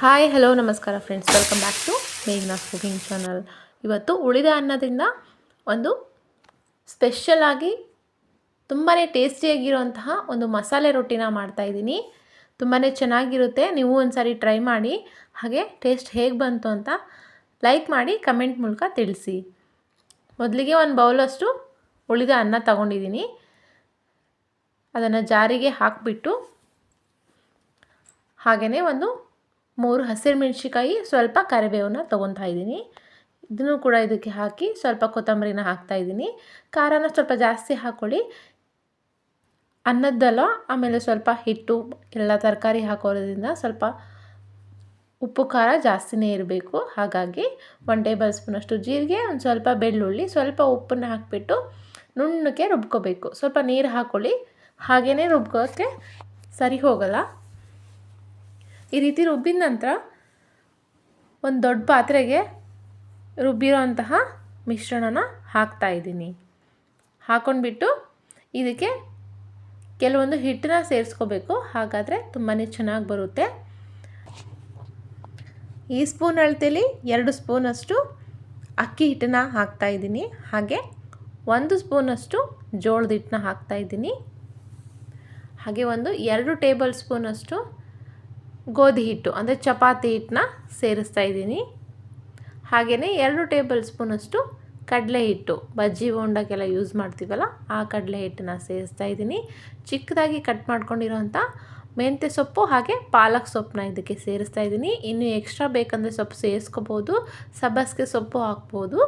Hi hello ನಮಸ್ಕಾರ friends, welcome back to Meghna's cooking channel. ಇವತ್ತು ಉಳಿದ ಅನ್ನದಿಂದ ಒಂದು ಸ್ಪೆಷಲ್ ಆಗಿ ತುಂಬಾ ಟೇಸ್ಟಿಯಾಗಿರುವಂತಹ ಒಂದು ಮಸಾಲೆ ರೊಟ್ಟಿನ ಮಾಡ್ತಾಯಿದ್ದೀನಿ. ತುಂಬಾ ಚೆನ್ನಾಗಿರುತ್ತೆ. ನೀವು ಒಂದು ಸಾರಿ ಟ್ರೈ ಮಾಡಿ. ಹಾಗೆ ಟೇಸ್ಟ್ ಹೇಗೆ ಬಂತು ಅಂತ ಲೈಕ್ ಮಾಡಿ ಕಮೆಂಟ್ ಮೂಲಕ ತಿಳಿಸಿ. ಮೊದಲಿಗೆ ಒಂದು ಬೌಲಷ್ಟು ಉಳಿದ ಅನ್ನ ತಗೊಂಡಿದ್ದೀನಿ. ಅದನ್ನು ಜಾರಿಗೆ ಹಾಕಿಬಿಟ್ಟು ಹಾಗೆಯೇ ಒಂದು 3 ಹಸಿರುಮೆಣಸಿಕಾಯಿ, ಸ್ವಲ್ಪ ಕರಿಬೇವನ್ನ ತೊಗೊತಾ ಇದ್ದೀನಿ. ಇದನ್ನು ಕೂಡ ಇದಕ್ಕೆ ಹಾಕಿ ಸ್ವಲ್ಪ ಕೊತ್ತಂಬರಿನ ಹಾಕ್ತಾಯಿದ್ದೀನಿ. ಖಾರನ ಸ್ವಲ್ಪ ಜಾಸ್ತಿ ಹಾಕ್ಕೊಳ್ಳಿ. ಅನ್ನದ್ದಲ್ಲ, ಆಮೇಲೆ ಸ್ವಲ್ಪ ಹಿಟ್ಟು ಎಲ್ಲ ತರಕಾರಿ ಹಾಕೋದ್ರಿಂದ ಸ್ವಲ್ಪ ಉಪ್ಪು ಖಾರ ಜಾಸ್ತಿನೇ ಇರಬೇಕು. ಹಾಗಾಗಿ 1 ಟೇಬಲ್ ಸ್ಪೂನಷ್ಟು ಜೀರಿಗೆ, ಒಂದು ಸ್ವಲ್ಪ ಬೆಳ್ಳುಳ್ಳಿ, ಸ್ವಲ್ಪ ಉಪ್ಪನ್ನು ಹಾಕಿಬಿಟ್ಟು ನುಣ್ಣಗೆ ರುಬ್ಕೋಬೇಕು. ಸ್ವಲ್ಪ ನೀರು ಹಾಕ್ಕೊಳ್ಳಿ. ಹಾಗೆಯೇ ರುಬ್ಕೋಕ್ಕೆ ಸರಿ ಹೋಗಲ್ಲ. ಈ ರೀತಿ ರುಬ್ಬಿದ ನಂತರ ಒಂದು ದೊಡ್ಡ ಪಾತ್ರೆಗೆ ರುಬ್ಬಿರೋಂತಹ ಮಿಶ್ರಣನ ಹಾಕ್ತಾಯಿದ್ದೀನಿ. ಹಾಕ್ಕೊಂಡ್ಬಿಟ್ಟು ಇದಕ್ಕೆ ಕೆಲವೊಂದು ಹಿಟ್ಟನ್ನ ಸೇರಿಸ್ಕೋಬೇಕು. ಹಾಗಾದರೆ ತುಂಬಾ ಚೆನ್ನಾಗಿ ಬರುತ್ತೆ. ಈ ಸ್ಪೂನ್ ಅಳತೆಯಲ್ಲಿ 2 ಸ್ಪೂನಷ್ಟು ಅಕ್ಕಿ ಹಿಟ್ಟನ್ನ ಹಾಕ್ತಾಯಿದ್ದೀನಿ. ಹಾಗೆ 1 ಸ್ಪೂನಷ್ಟು ಜೋಳದ ಹಿಟ್ಟನ್ನ ಹಾಕ್ತಾಯಿದ್ದೀನಿ. ಹಾಗೆ 2 ಟೇಬಲ್ ಸ್ಪೂನಷ್ಟು ಗೋಧಿ ಹಿಟ್ಟು ಅಂದರೆ ಚಪಾತಿ ಹಿಟ್ಟನ್ನ ಸೇರಿಸ್ತಾ ಇದ್ದೀನಿ. ಹಾಗೆಯೇ 2 ಟೇಬಲ್ ಸ್ಪೂನಷ್ಟು ಕಡಲೆ ಹಿಟ್ಟು, ಬಜ್ಜಿ ಬೋಂಡಕ್ಕೆಲ್ಲ ಯೂಸ್ ಮಾಡ್ತೀವಲ್ಲ ಆ ಕಡಲೆ ಹಿಟ್ಟನ್ನ ಸೇರಿಸ್ತಾ ಇದ್ದೀನಿ. ಚಿಕ್ಕದಾಗಿ ಕಟ್ ಮಾಡ್ಕೊಂಡಿರೋಂಥ ಮೆಂತ್ಯ ಸೊಪ್ಪು ಹಾಗೆ ಪಾಲಕ್ ಸೊಪ್ಪನ್ನ ಇದಕ್ಕೆ ಸೇರಿಸ್ತಾ ಇದ್ದೀನಿ. ಇನ್ನೂ ಎಕ್ಸ್ಟ್ರಾ ಬೇಕಂದರೆ ಸೊಪ್ಪು ಸೇರಿಸ್ಕೋಬೋದು. ಸಬ್ಬಸಿಗೆ ಸೊಪ್ಪು ಹಾಕ್ಬೋದು.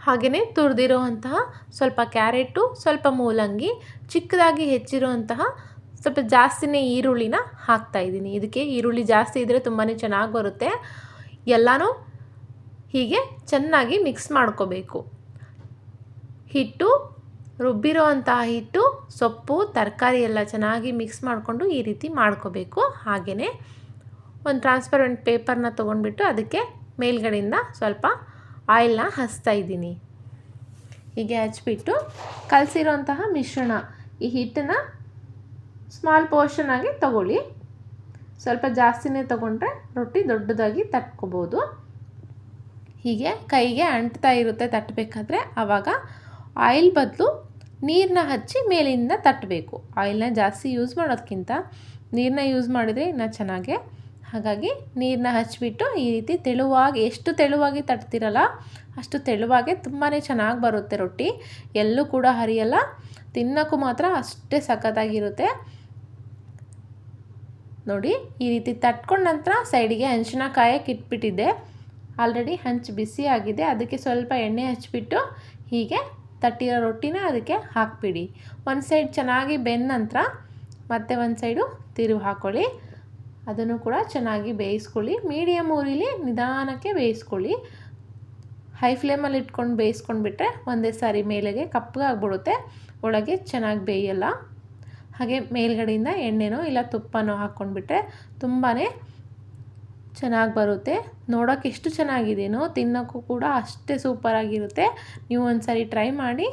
ಹಾಗೆಯೇ ತುರಿದಿರೋವಂತಹ ಸ್ವಲ್ಪ ಕ್ಯಾರೆಟು, ಸ್ವಲ್ಪ ಮೂಲಂಗಿ, ಚಿಕ್ಕದಾಗಿ ಹೆಚ್ಚಿರುವಂತಹ ಸ್ವಲ್ಪ ಜಾಸ್ತಿನೇ ಈರುಳ್ಳಿನ ಹಾಕ್ತಾಯಿದ್ದೀನಿ. ಇದಕ್ಕೆ ಈರುಳ್ಳಿ ಜಾಸ್ತಿ ಇದ್ದರೆ ತುಂಬಾ ಚೆನ್ನಾಗಿ ಬರುತ್ತೆ. ಎಲ್ಲನೂ ಹೀಗೆ ಚೆನ್ನಾಗಿ ಮಿಕ್ಸ್ ಮಾಡ್ಕೋಬೇಕು. ಹಿಟ್ಟು, ರುಬ್ಬಿರೋವಂತಹ ಹಿಟ್ಟು, ಸೊಪ್ಪು, ತರಕಾರಿ ಎಲ್ಲ ಚೆನ್ನಾಗಿ ಮಿಕ್ಸ್ ಮಾಡಿಕೊಂಡು ಈ ರೀತಿ ಮಾಡ್ಕೋಬೇಕು. ಹಾಗೆಯೇ ಒಂದು ಟ್ರಾನ್ಸ್ಪರೆಂಟ್ ಪೇಪರ್ನ ತೊಗೊಂಡ್ಬಿಟ್ಟು ಅದಕ್ಕೆ ಮೇಲ್ಗಡೆಯಿಂದ ಸ್ವಲ್ಪ ಆಯಿಲ್ನ ಹಚ್ತಾಯಿದ್ದೀನಿ. ಹೀಗೆ ಹಚ್ಬಿಟ್ಟು ಕಲಸಿರೋಂತಹ ಮಿಶ್ರಣ, ಈ ಹಿಟ್ಟನ್ನು ಸ್ಮಾಲ್ ಪೋರ್ಷನ್ ಆಗಿ ತಗೊಳ್ಳಿ. ಸ್ವಲ್ಪ ಜಾಸ್ತಿನೇ ತಗೊಂಡ್ರೆ ರೊಟ್ಟಿ ದೊಡ್ಡದಾಗಿ ತಟ್ಕೋಬೋದು. ಹೀಗೆ ಕೈಗೆ ಅಂಟ್ತಾ ಇರುತ್ತೆ ತಟ್ಟಬೇಕಾದ್ರೆ. ಆವಾಗ ಆಯಿಲ್ ಬದಲು ನೀರನ್ನ ಹಚ್ಚಿ ಮೇಲಿಂದ ತಟ್ಟಬೇಕು. ಆಯಿಲ್ನ ಜಾಸ್ತಿ ಯೂಸ್ ಮಾಡೋದಕ್ಕಿಂತ ನೀರನ್ನ ಯೂಸ್ ಮಾಡಿದರೆ ಇನ್ನೂ ಚೆನ್ನಾಗೆ. ಹಾಗಾಗಿ ನೀರನ್ನ ಹಚ್ಚಿಬಿಟ್ಟು ಈ ರೀತಿ ತೆಳುವಾಗಿ, ಎಷ್ಟು ತೆಳುವಾಗಿ ತಟ್ತಿರಲ್ಲ ಅಷ್ಟು ತೆಳುವಾಗೆ ತುಂಬಾ ಚೆನ್ನಾಗಿ ಬರುತ್ತೆ ರೊಟ್ಟಿ. ಎಲ್ಲೂ ಕೂಡ ಹರಿಯಲ್ಲ. ತಿನ್ನೋಕ್ಕೂ ಮಾತ್ರ ಅಷ್ಟೇ ಸಖತ್ತಾಗಿರುತ್ತೆ. ನೋಡಿ, ಈ ರೀತಿ ತಟ್ಕೊಂಡ ನಂತರ ಸೈಡಿಗೆ ಹಂಚಿನ ಕಾಯಕ್ಕೆ ಇಟ್ಬಿಟ್ಟಿದ್ದೆ. ಆಲ್ರೆಡಿ ಹಂಚು ಬಿಸಿ ಆಗಿದೆ. ಅದಕ್ಕೆ ಸ್ವಲ್ಪ ಎಣ್ಣೆ ಹಚ್ಬಿಟ್ಟು ಹೀಗೆ ತಟ್ಟಿರೋ ರೊಟ್ಟಿನ ಅದಕ್ಕೆ ಹಾಕ್ಬಿಡಿ. ಒಂದು ಸೈಡ್ ಚೆನ್ನಾಗಿ ಬೆಂದ ನಂತರ ಮತ್ತೆ ಒಂದು ಸೈಡು ತಿರುವು ಹಾಕ್ಕೊಳ್ಳಿ. ಅದನ್ನು ಕೂಡ ಚೆನ್ನಾಗಿ ಬೇಯಿಸ್ಕೊಳ್ಳಿ. ಮೀಡಿಯಮ್ ಊರಿಲಿ ನಿಧಾನಕ್ಕೆ ಬೇಯಿಸ್ಕೊಳ್ಳಿ. ಹೈ ಫ್ಲೇಮಲ್ಲಿ ಇಟ್ಕೊಂಡು ಬೇಯಿಸ್ಕೊಂಡ್ಬಿಟ್ರೆ ಒಂದೇ ಸಾರಿ ಮೇಲೆಗೆ ಕಪ್ಪಗಾಗ್ಬಿಡುತ್ತೆ, ಒಳಗೆ ಚೆನ್ನಾಗಿ ಬೇಯಲ್ಲ. ಹಾಗೆ ಮೇಲ್ಗಡೆಯಿಂದ ಎಣ್ಣೆನೋ ಇಲ್ಲ ತುಪ್ಪನೋ ಹಾಕ್ಕೊಂಡ್ಬಿಟ್ರೆ ತುಂಬಾ ಚೆನ್ನಾಗಿ ಬರುತ್ತೆ. ನೋಡೋಕ್ಕೆ ಎಷ್ಟು ಚೆನ್ನಾಗಿದೆಯೋ ತಿನ್ನೋಕ್ಕೂ ಕೂಡ ಅಷ್ಟೇ ಸೂಪರಾಗಿರುತ್ತೆ. ನೀವು ಒಂದು ಸಾರಿ ಟ್ರೈ ಮಾಡಿ.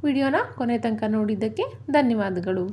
ವಿಡಿಯೋನ ಕೊನೆ ತನಕ ನೋಡಿದ್ದಕ್ಕೆ ಧನ್ಯವಾದಗಳು.